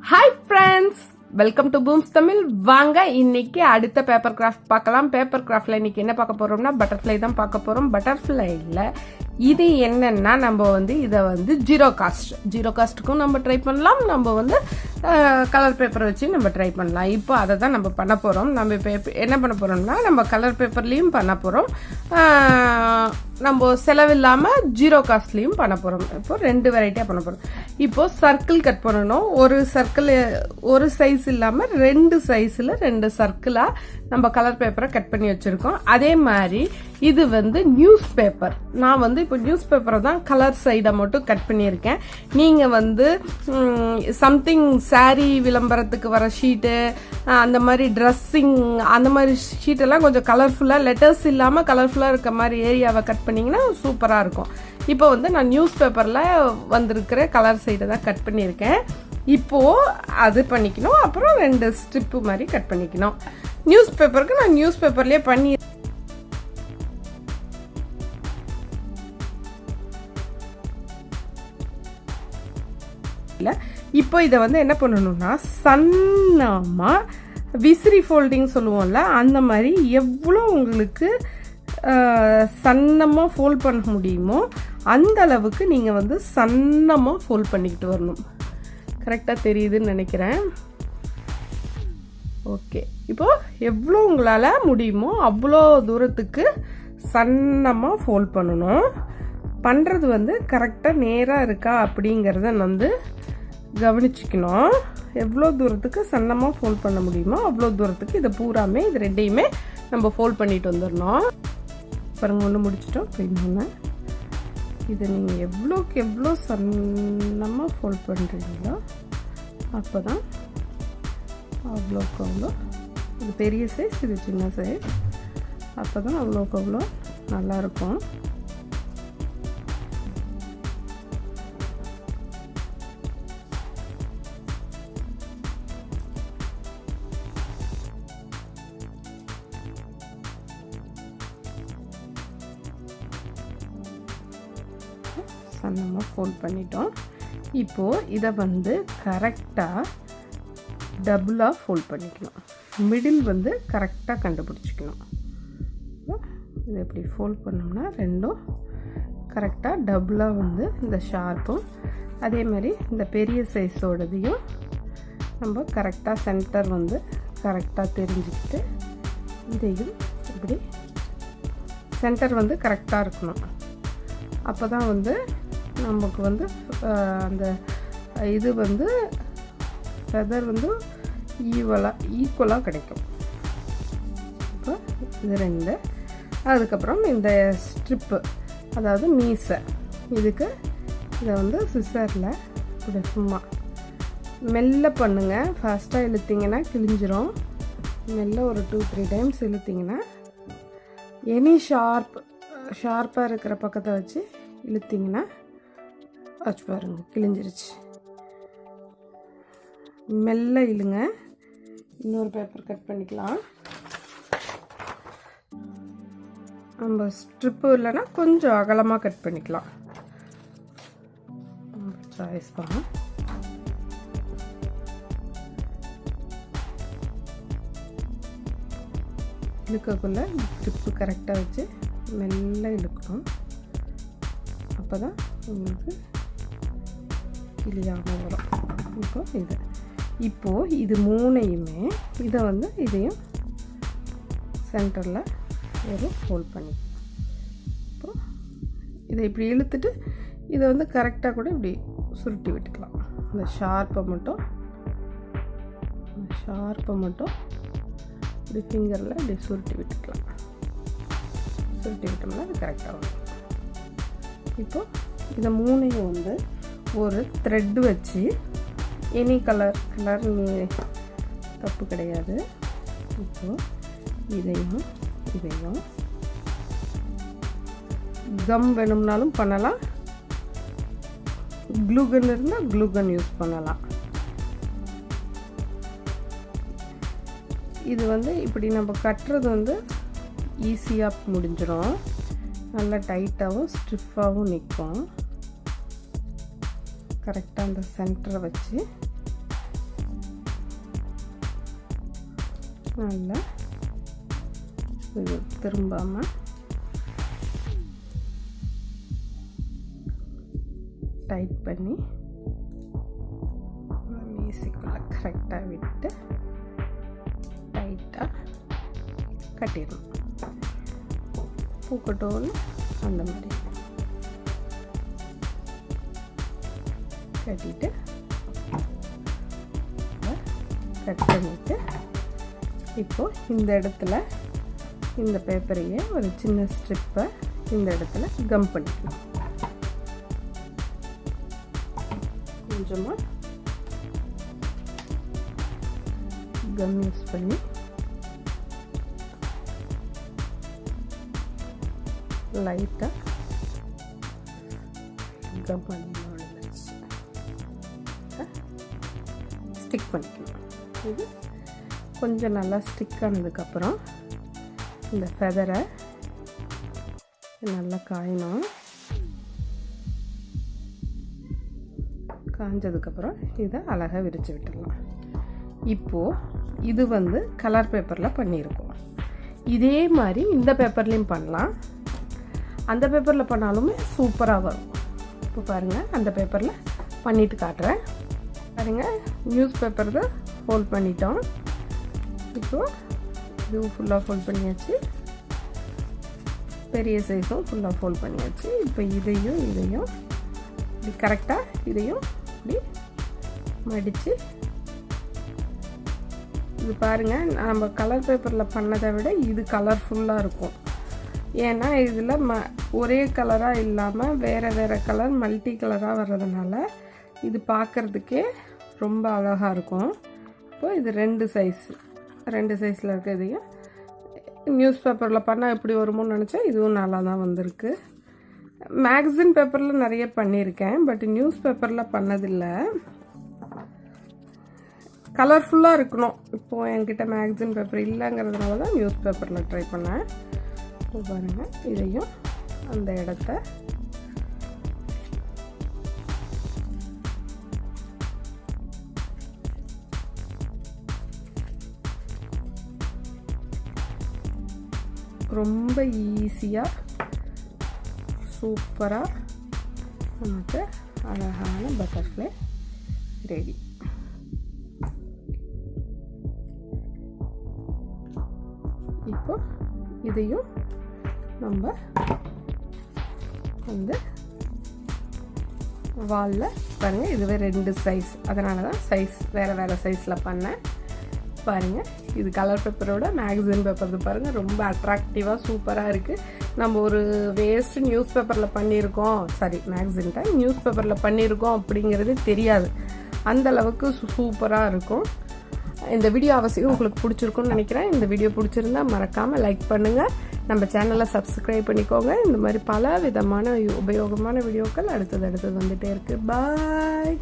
Hi friends, welcome to Booms Tamil. வாங்க இன்னைக்கு அடுத்த பேப்பர் கிராஃப்ட் பார்க்கலாம். பேப்பர் கிராஃப்ட்ல இன்னைக்கு என்ன பார்க்க போறோம்னா பட்டர்ஃப்ளை தான் பார்க்க போறோம். பட்டர்ஃப்ளைல இது என்னன்னா நம்ம இத ஜீரோ காஸ்ட்டுக்கும் நம்ம ட்ரை பண்ணலாம். நம்ம கலர் பேப்பர் வச்சு நம்ம ட்ரை பண்ணலாம். இப்போ அதை தான் நம்ம பண்ண போறோம். நம்ம இப்போ என்ன பண்ண போறோம்னா நம்ம கலர் பேப்பர்லயும் பண்ண போறோம், நம்ம செலவில்லாம ஜீரோ காஸ்ட்லயும் பண்ண போறோம். இப்போ ரெண்டு வெரைட்டியா பண்ண போறோம். இப்போ சர்க்கிள் கட் பண்ணணும். ஒரு சர்க்கிள் ஒரு சைஸ் இல்லாம ரெண்டு சைஸ்ல ரெண்டு சர்க்கிளா நம்ம கலர் பேப்பரை கட் பண்ணி வச்சிருக்கோம். அதே மாதிரி இது நியூஸ் பேப்பர். நான் இப்போ நியூஸ் பேப்பரை தான் கலர் சைடை மட்டும் கட் பண்ணியிருக்கேன். நீங்க சம்திங் சாரி விளம்பரத்துக்கு வர ஷீட்டு, அந்த மாதிரி ட்ரெஸ்ஸிங் அந்த மாதிரி ஷீட்டெல்லாம் கொஞ்சம் கலர்ஃபுல்லா லெட்டர்ஸ் இல்லாம கலர்ஃபுல்லா இருக்க மாதிரி ஏரியாவை கட் பண்ணீங்கன்னா சூப்பரா இருக்கும். இப்போ நான் நியூஸ் பேப்பர்ல வந்திருக்கிற கலர் சைடை தான் கட் பண்ணியிருக்கேன். இப்போ அது பண்ணிக்கணும். அப்புறம் ரெண்டு ஸ்ட்ரிப்பு மாதிரி கட் பண்ணிக்கணும். நியூஸ் பேப்பருக்கு நான் நியூஸ் பேப்பர்லயே பண்ணி இப்போ இதை என்ன பண்ணணும்னா சன்னமா விசிறி ஃபோல்டிங் சொல்லுவோம்ல, அந்த மாதிரி எவ்வளோ உங்களுக்கு சன்னமாக ஃபோல்ட் பண்ண முடியுமோ அந்த அளவுக்கு நீங்கள் சன்னமாக ஃபோல்ட் பண்ணிக்கிட்டு வரணும். கரெக்டாக தெரியுதுன்னு நினைக்கிறேன். ஓகே, இப்போ எவ்வளோ உங்களால் முடியுமோ அவ்வளோ தூரத்துக்கு சன்னமாக ஃபோல்ட் பண்ணணும். பண்ணுறது கரெக்டாக நேராக இருக்கா அப்படிங்கிறத கவனிச்சுக்கணும். எவ்வளோ தூரத்துக்கு சன்னமாக ஃபோல்ட் பண்ண முடியுமோ அவ்வளோ தூரத்துக்கு இதை பூராமே இது ரெண்டையுமே நம்ம ஃபோல்ட் பண்ணிட்டு வந்துடணும். பாருங்க, ஒன்று முடிச்சிட்டோம். இன்னொன்று இதை நீங்கள் எவ்வளோக்கு எவ்வளோ சன்னமாக ஃபோல்ட் பண்ணுறீங்களோ அப்போ தான் அவ்வளோக்கு அவ்வளோ, இது பெரிய சைஸ் இது சின்ன சைஸ், அப்போ தான் அவ்வளோக்கு அவ்வளோ நல்லாயிருக்கும். சன்னமாக ஃபோல்ட் பண்ணிட்டோம். இப்போது இதை கரெக்டாக டபுளாக ஃபோல்ட் பண்ணிக்கணும். மிடில் கரெக்டாக கண்டுபிடிச்சிக்கணும். இதை எப்படி ஃபோல்ட் பண்ணோம்னா ரெண்டும் கரெக்டாக டபுளாக இந்த ஷார்ப்பும் அதே மாதிரி இந்த பெரிய சைஸோடதையும் நம்ம கரெக்டாக சென்டர் கரெக்டாக தெரிஞ்சுக்கிட்டு இதையும் இப்படி சென்டர் கரெக்டாக இருக்கணும். அப்போ தான் நமக்கு அந்த இது ஃபெதர் ஈக்குவலாக கிடைக்கும். இப்போ இது ரெண்டு. அதுக்கப்புறம் இந்த ஸ்ட்ரிப்பு, அதாவது மீசை, இதுக்கு இதை சிசரில் இப்படி சும்மா மெல்ல பண்ணுங்கள். ஃபாஸ்ட்டாக இழுத்திங்கன்னா கிழிஞ்சிரும். மெல்ல ஒரு 2-3 டைம்ஸ் இழுத்திங்கன்னா எனி ஷார்ப்பாக இருக்கிற பக்கத்தை வச்சு இழுத்திங்கன்னா வச்சு பாருங்க கிழிஞ்சிருச்சு. மெல்ல இழுங்க. இன்னொரு பேப்பர் கட் பண்ணிக்கலாம். நம்ம ஸ்ட்ரிப்பு இல்லைன்னா கொஞ்சம் அகலமாக கட் பண்ணிக்கலாம். சாய்ஸ் தான். இழுக்கக்குள்ள ஸ்ட்ரிப்பு கரெக்டாக வச்சு மெல்ல இழுக்கணும். அப்போ தான் உங்களுக்கு கிளியாமல் வரும். இப்போது இது மூணையுமே இதை இதையும் சென்டரில் ஒரு ஃபோல்ட் பண்ணிக்கலாம். இப்போ இதை இப்படி இழுத்துட்டு இதை கரெக்டாக கூட இப்படி சுருட்டி விட்டுக்கலாம். இந்த ஷார்ப்பை மட்டும் இப்படி ஃபிங்கரில் இப்படி சுருட்டி விட்டுக்கலாம். சுருட்டி விட்டோம்னா அது கரெக்டாக வரும். இப்போது இதை மூணையும் ஒரு த்ரெட்டு வச்சு எனி கலர் தப்பு கிடையாது. இப்போது இதையும் கம் வேணும்னாலும் பண்ணலாம். க்ளூகன் இருந்தால் க்ளூகன் யூஸ் பண்ணலாம். இது இப்படி நம்ம கட்டுறது ஈஸியாக முடிஞ்சிடும். நல்லா டைட்டாகவும் ஸ்டிஃபாகவும் நிற்கும். கரெக்டாக அந்த சென்டரை வச்சு நல்லா இது திரும்பாமல் டைட் பண்ணி மீசிக்குள்ளே கரெக்டாக விட்டு டைட்டாக கட்டிடணும். பூக்கட்டோன்னு அந்த மாதிரி கட்டிட்டு கட் பண்ணிவிட்டு இப்போது இந்த இடத்துல இந்த பேப்பரையே ஒரு சின்ன ஸ்ட்ரிப்பை இந்த இடத்துல கம் பண்ணிக்கலாம். கொஞ்சமாக கம் யூஸ் பண்ணி லைட்டாக கம் ஸ்டிக் பண்ணிக்கணும். இது கொஞ்சம் நல்லா ஸ்டிக் ஆனதுக்கப்புறம் இந்த ஃபெதரை நல்லா காயணும். காஞ்சதுக்கப்புறம் இதை அழகாக விரித்து விட்டுடலாம். இப்போது இது வந்து கலர் பேப்பரில் பண்ணியிருக்கோம். இதே மாதிரி இந்த பேப்பர்லேயும் பண்ணலாம். அந்த பேப்பரில் பண்ணாலுமே சூப்பராக வரும். இப்போ பாருங்கள், அந்த பேப்பரில் பண்ணிவிட்டு காட்டுறேன். பாருங்கள், நியூஸ் பேப்பர் தான் ஃபோல்ட் பண்ணிட்டோம். இப்போது இதுவும் ஃபுல்லாக ஃபோல்ட் பண்ணியாச்சு. பெரிய சைஸும் ஃபுல்லாக ஃபோல்ட் பண்ணியாச்சு. இப்போ இதையும் இப்படி கரெக்டாக இதையும் இப்படி மடித்து இது பாருங்கள், நம்ம கலர் பேப்பரில் பண்ணதை விட இது கலர்ஃபுல்லாக இருக்கும். ஏன்னா இதில் ஒரே கலராக இல்லாமல் வேறு வேறு கலர் மல்டி கலராக வர்றதுனால இது பார்க்குறதுக்கே ரொம்ப அழகாக இருக்கும். இப்போ இது ரெண்டு சைஸில் இருக்கிறதையும் நியூஸ் பேப்பரில் பண்ணால் எப்படி வருமோன்னு நினச்சா இதுவும் நல்லா தான் வந்திருக்கு. மேக்சின் பேப்பரில் நிறைய பண்ணியிருக்கேன், பட் நியூஸ் பேப்பரில் பண்ணதில்லை. கலர்ஃபுல்லாக இருக்கணும். இப்போது என்கிட்ட மேக்சின் பேப்பர் இல்லைங்கிறதுனால தான் நியூஸ் பேப்பரில் ட்ரை பண்ணேன். இப்போ பாருங்கள், இதையும் அந்த இடத்த ரொம்ப ஈஸியாக சூப்பராக நமக்கு அழகான பட்டர்ஃப்ளை ரெடி. இப்போ இதையும் நம்ம வந்து வாலில் பாருங்கள், இதுவே ரெண்டு சைஸ், அதனால தான் சைஸ் வேறு சைஸில் பண்ணேன். பாருங்கள், இது கலர் பேப்பரோட மேக்சின் பேப்பர் பாருங்கள், ரொம்ப அட்ராக்டிவாக சூப்பராக இருக்குது. நம்ம ஒரு வேஸ்ட் நியூஸ் பேப்பரில் பண்ணியிருக்கோம், மேக்சின் டைம் நியூஸ் பேப்பரில் பண்ணியிருக்கோம் அப்படிங்கிறது தெரியாது. அந்த அளவுக்கு சூப்பராக இருக்கும். இந்த வீடியோ அவசியம் உங்களுக்கு பிடிச்சிருக்குன்னு நினைக்கிறேன். இந்த வீடியோ பிடிச்சிருந்தா மறக்காமல் லைக் பண்ணுங்கள். நம்ம சேனலை சப்ஸ்கிரைப் பண்ணிக்கோங்க. இந்த மாதிரி பல விதமான உபயோகமான வீடியோக்கள் அடுத்தது வந்துகிட்டே இருக்குது. பாய்.